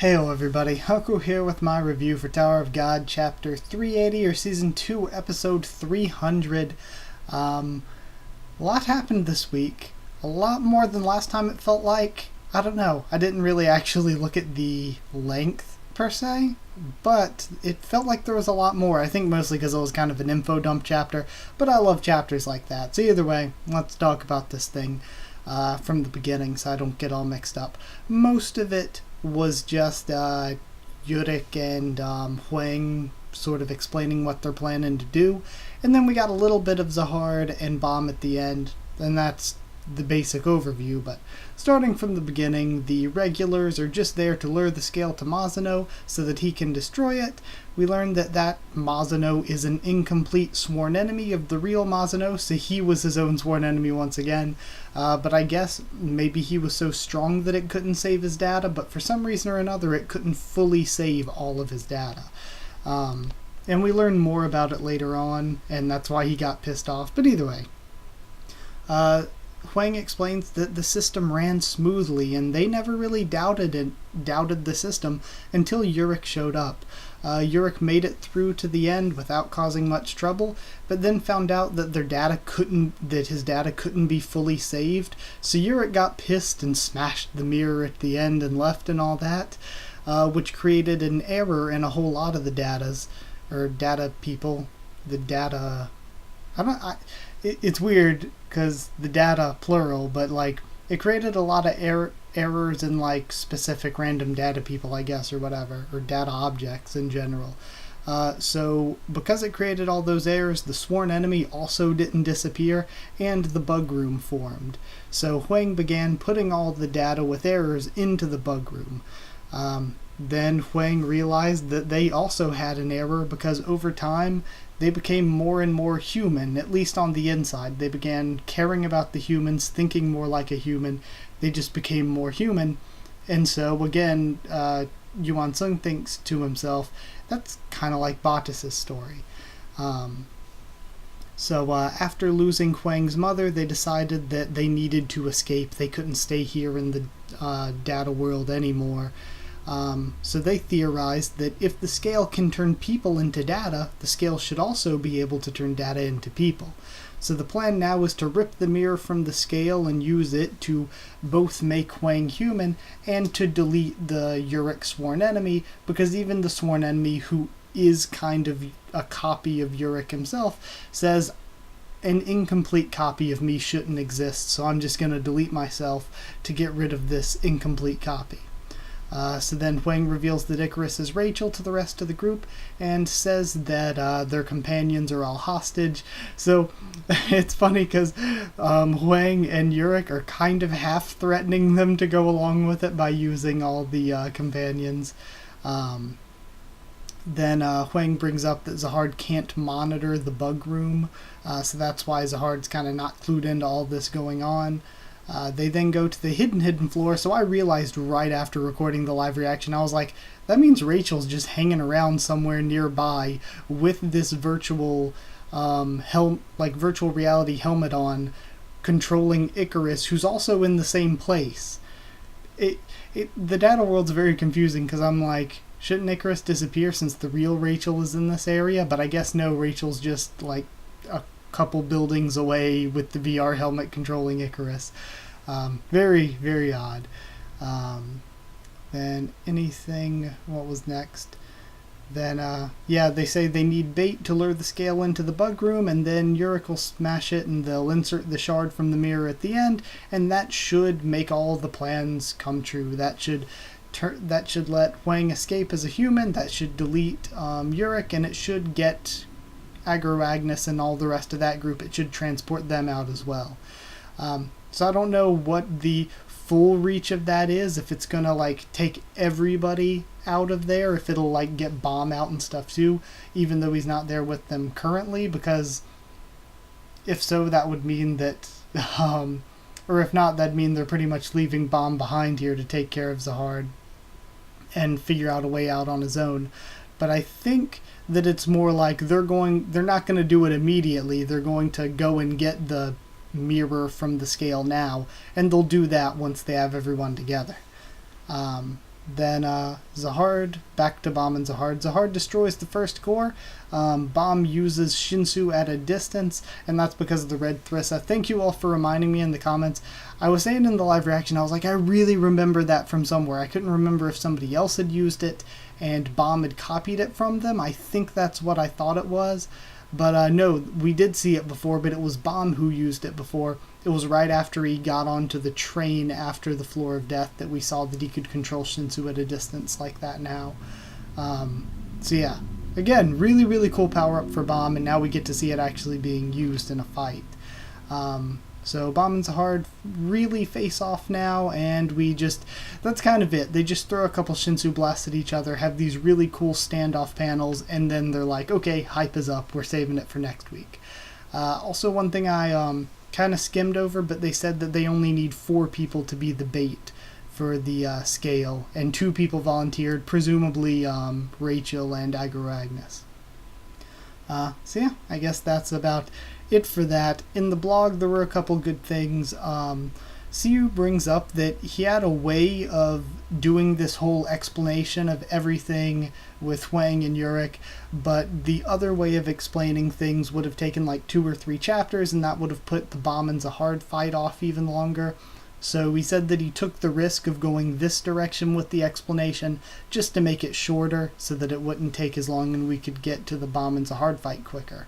Heyo everybody, Haku here with my review for Tower of God Chapter 380 or Season 2 Episode 300. A lot happened this week. A lot more than last time it felt like. I don't know, I didn't really actually look at the length per se, but it felt like there was a lot more. I think mostly because it was kind of an info dump chapter, but I love chapters like that. So either way, let's talk about this thing from the beginning so I don't get all mixed up. Most of it was just Yurik and Huang sort of explaining what they're planning to do, and then we got a little bit of Zahard and Bomb at the end, and that's the basic overview. But starting from the beginning, the regulars are just there to lure the scale to Mazano so that he can destroy it. We learned that Mazano is an incomplete sworn enemy of the real Mazano, so he was his own sworn enemy once again. But I guess maybe he was so strong that it couldn't save his data, but for some reason or another it couldn't fully save all of his data. And we learn more about it later on, and that's why he got pissed off. But either way, Huang explains that the system ran smoothly, and they never really doubted the system until Yurik showed up. Yurik made it through to the end without causing much trouble, but then found out that his data couldn't be fully saved. So Yurik got pissed and smashed the mirror at the end and left and all that, which created an error in a whole lot of the data people. It's weird because the data plural, but like it created a lot of errors in like specific random data people, I guess, or whatever, or data objects in general. So because it created all those errors, the sworn enemy also didn't disappear, and the bug room formed. So Huang began putting all the data with errors into the bug room. Then Huang realized that they also had an error because over time they became more and more human, at least on the inside. They began caring about the humans, thinking more like a human. They just became more human. And so again, Yuan Sung thinks to himself, that's kind of like Bottas' story. So after losing Huang's mother, they decided that they needed to escape. They couldn't stay here in the data world anymore. So they theorized that if the scale can turn people into data, the scale should also be able to turn data into people. So the plan now is to rip the mirror from the scale and use it to both make Huang human and to delete the Yurik sworn enemy, because even the sworn enemy, who is kind of a copy of Yurik himself, says an incomplete copy of me shouldn't exist, so I'm just going to delete myself to get rid of this incomplete copy. So then Huang reveals that Icarus is Rachel to the rest of the group and says that their companions are all hostage. So it's funny because Huang and Yurik are kind of half threatening them to go along with it by using all the companions. Then Huang brings up that Zahard can't monitor the bug room, so that's why Zahard's kind of not clued into all this going on. They then go to the hidden floor, so I realized right after recording the live reaction, I was like, that means Rachel's just hanging around somewhere nearby with this virtual virtual reality helmet on, controlling Icarus, who's also in the same place. The data world's very confusing, because I'm like, shouldn't Icarus disappear since the real Rachel is in this area? But I guess no, Rachel's just like a couple buildings away with the VR helmet controlling Icarus. Very, very odd. Then what was next? Then, they say they need bait to lure the scale into the bug room, and then Yurik will smash it and they'll insert the shard from the mirror at the end, and that should make all the plans come true. That should let Huang escape as a human, that should delete Yurik, and it should get Agro Agnes and all the rest of that group. It should transport them out as well. So I don't know what the full reach of that is, if it's gonna like take everybody out of there, if it'll like get Bomb out and stuff too, even though he's not there with them currently, because if so, that would mean that or if not, that'd mean they're pretty much leaving Bomb behind here to take care of Zahard and figure out a way out on his own. But I think that it's more like they're not going to do it immediately. They're going to go and get the mirror from the scale now, and they'll do that once they have everyone together. then Zahard, back to Bomb and Zahard. Zahard destroys the first core. Bomb uses Shinsu at a distance, and that's because of the red Thrissa. Thank you all for reminding me in the comments. I was saying in the live reaction, I was like, I really remember that from somewhere. I couldn't remember if somebody else had used it and Bomb had copied it from them. I think that's what I thought it was. But no, we did see it before, but it was Bomb who used it before. It was right after he got onto the train after the Floor of Death that we saw that he could control Shinsu at a distance like that now. So yeah, again, really, really cool power-up for Bomb, and now we get to see it actually being used in a fight. So Bomb and Zahard really face off now, and that's kind of it. They just throw a couple Shinsu blasts at each other, have these really cool standoff panels, and then they're like, okay, hype is up, we're saving it for next week. Also, one thing I kind of skimmed over, but they said that they only need 4 people to be the bait for the scale, and 2 people volunteered, presumably Rachel and Agro Agnes. So yeah, I guess that's about it for that. In the blog, there were a couple good things. Siu brings up that he had a way of doing this whole explanation of everything with Huang and Yurik, but the other way of explaining things would have taken like 2 or 3 chapters, and that would have put the Bomb and Zahard fight off even longer. So he said that he took the risk of going this direction with the explanation just to make it shorter so that it wouldn't take as long and we could get to the Bomb and Zahard fight quicker.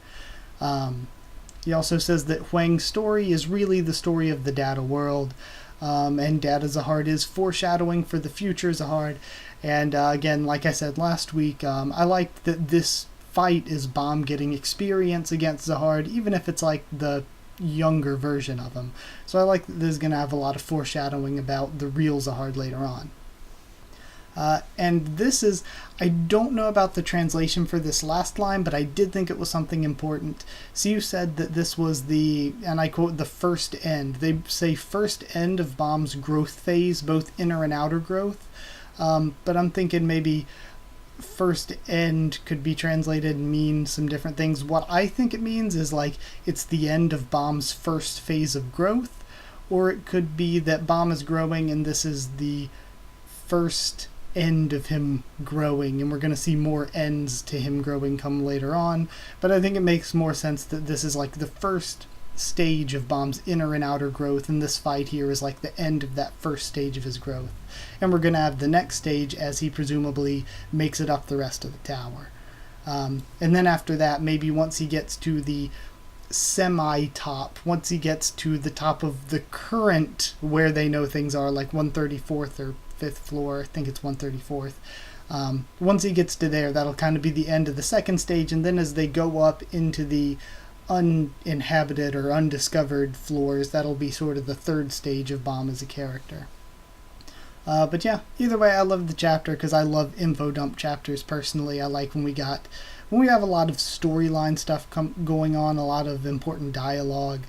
He also says that Huang's story is really the story of the Data world, and Data Zahard is foreshadowing for the future Zahard. And again, like I said last week, I like that this fight is Bomb getting experience against Zahard, even if it's like the younger version of him. So I like that this is going to have a lot of foreshadowing about the real Zahard later on. And this is, I don't know about the translation for this last line, but I did think it was something important. Siu said that this was the, and I quote, the first end. They say first end of Bomb's growth phase, both inner and outer growth. But I'm thinking maybe first end could be translated and mean some different things. What I think it means is like it's the end of Bomb's first phase of growth, or it could be that Bomb is growing and this is the first end of him growing, and we're going to see more ends to him growing come later on. But I think it makes more sense that this is like the first stage of Bomb's inner and outer growth, and this fight here is like the end of that first stage of his growth. And we're going to have the next stage as he presumably makes it up the rest of the tower. And then after that, maybe once he gets to the semi-top, once he gets to the top of the current where they know things are, like 134th or 5th floor, I think it's 134th. Once he gets to there, that'll kind of be the end of the second stage, and then as they go up into the uninhabited or undiscovered floors, that'll be sort of the third stage of Bomb as a character. But yeah, either way, I love the chapter because I love info dump chapters personally. I like when we have a lot of storyline stuff going on, a lot of important dialogue.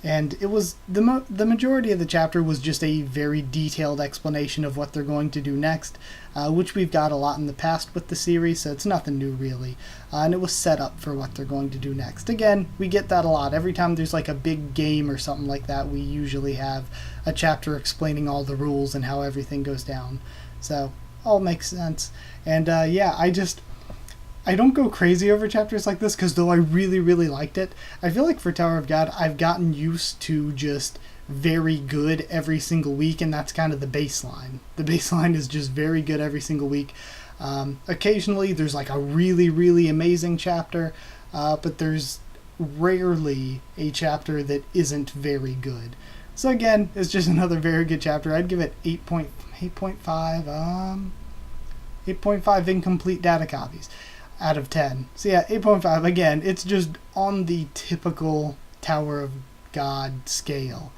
And it was the majority of the chapter was just a very detailed explanation of what they're going to do next, which we've got a lot in the past with the series, so it's nothing new really. And it was set up for what they're going to do next. Again, we get that a lot. Every time there's like a big game or something like that, we usually have a chapter explaining all the rules and how everything goes down. So, all makes sense. And yeah, I don't go crazy over chapters like this because though I really, really liked it, I feel like for Tower of God, I've gotten used to just very good every single week, and that's kind of the baseline. The baseline is just very good every single week. Occasionally, there's like a really, really amazing chapter, but there's rarely a chapter that isn't very good. So again, it's just another very good chapter. I'd give it 8.5 incomplete data copies out of 10. So yeah, 8.5. Again, it's just on the typical Tower of God scale.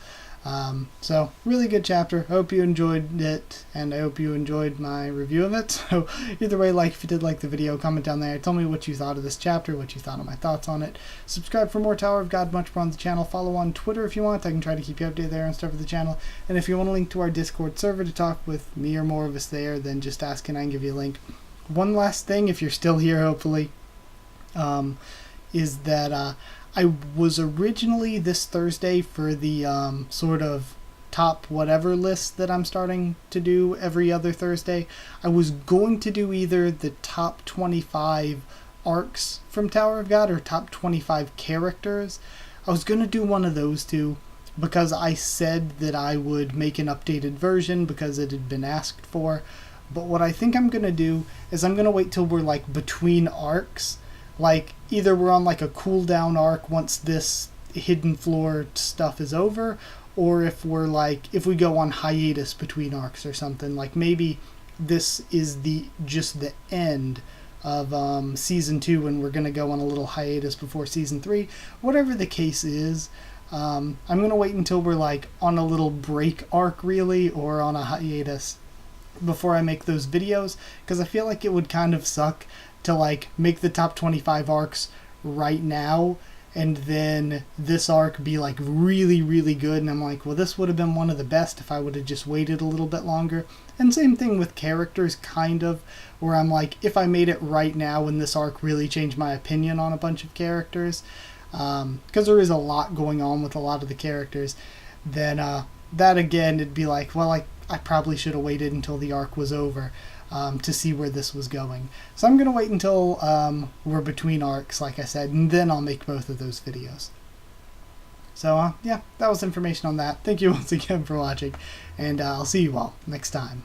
So really good chapter. I hope you enjoyed it, and I hope you enjoyed my review of it. So either way, if you did like the video, comment down there. Tell me what you thought of this chapter, what you thought of my thoughts on it. Subscribe for more Tower of God, much more on the channel. Follow on Twitter if you want. I can try to keep you updated there and stuff with the channel. And if you want a link to our Discord server to talk with me or more of us there, then just ask and I can give you a link. One last thing, if you're still here, hopefully, is that I was originally this Thursday for the sort of top whatever list that I'm starting to do every other Thursday. I was going to do either the top 25 arcs from Tower of God or top 25 characters. I was going to do one of those two because I said that I would make an updated version because it had been asked for. But what I think I'm going to do is I'm going to wait till we're like between arcs. Like either we're on like a cooldown arc once this hidden floor stuff is over, or if we go on hiatus between arcs or something, like maybe this is just the end of season 2 and we're going to go on a little hiatus before season 3. Whatever the case is, I'm going to wait until we're like on a little break arc really, or on a hiatus before I make those videos, because I feel like it would kind of suck to like make the top 25 arcs right now and then this arc be like really, really good, and I'm like, well, this would have been one of the best if I would have just waited a little bit longer. And same thing with characters, kind of, where I'm like, if I made it right now and this arc really changed my opinion on a bunch of characters, because there is a lot going on with a lot of the characters, then that again, it'd be like, well, I probably should have waited until the arc was over to see where this was going. So I'm going to wait until we're between arcs, like I said, and then I'll make both of those videos. So yeah, that was information on that. Thank you once again for watching, and I'll see you all next time.